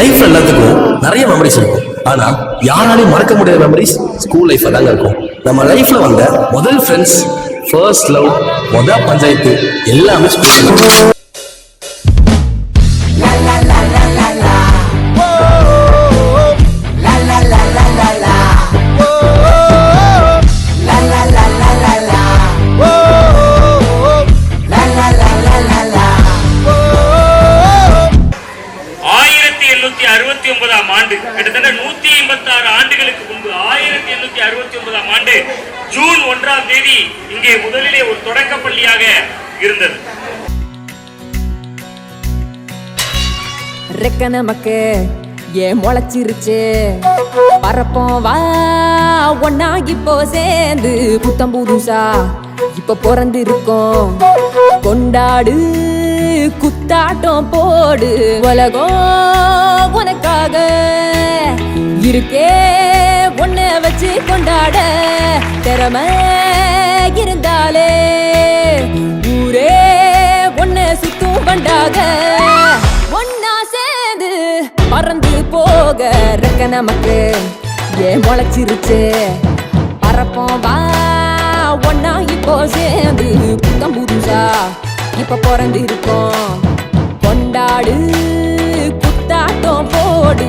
லைஃப்ல எல்லாத்துக்கும் நிறைய மெமரிஸ் இருக்கும். ஆனா யாராலையும் மறக்க முடியாத மெமரிஸ் ஸ்கூல் லைஃப்ல தாங்க இருக்கும். நம்ம லைஃப்ல வந்த முதல் ஃப்ரெண்ட்ஸ், ஃபர்ஸ்ட் லவ், பஞ்சாயத்து எல்லாமே ஸ்கூல். ஆண்டு கிட்டத்தட்ட 186 ஆண்டுகளுக்கு முன்பு 1869 ஆண்டு ஜூன் 1ஆம் தேதி இங்கே முதலிலே ஒரு தொடக்க பள்ளியாக இருந்தது. ரெக்க நமக்கு ஏன் முளைச்சிருச்சு, பரப்போம் வா ஒன்னா இப்போ சேர்ந்து, புத்தம் புதுசா இப்ப பிறந்து இருக்கோம், கொண்டாடு குத்தாட்டம் போடு, உலகம் உனக்காக இருக்கே ஒன்ன வச்சு கொண்டாட, திறமை இருந்தாலே ஊரே ஒன்ன சுத்தும் பண்டாக, ஒன்னா சேர்ந்து பறந்து போக ரெக்க நமக்கு ஏன் முளைச்சிருச்சு, பறப்போம் வா ஒன்னா இப்போ சேர்ந்து, புத்தம் புதுசா இப்ப பிறந்து இருக்கோம், கொண்டாடு குத்தாட்டம் போடு.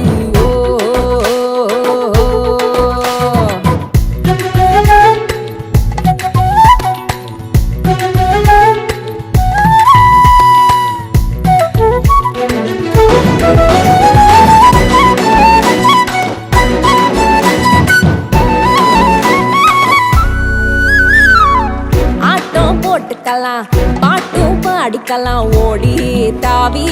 போட்டுக்கலாம் பாட்டும் பாடிக்கலாம், ஓடி தாவி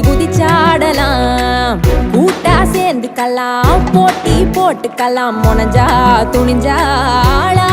குதிச்சாடலாம், கூட்டா சேர்ந்துக்கலாம், போட்டி போட்டுக்கலாம், முனைஞ்சா துணிஞ்சா ஆளா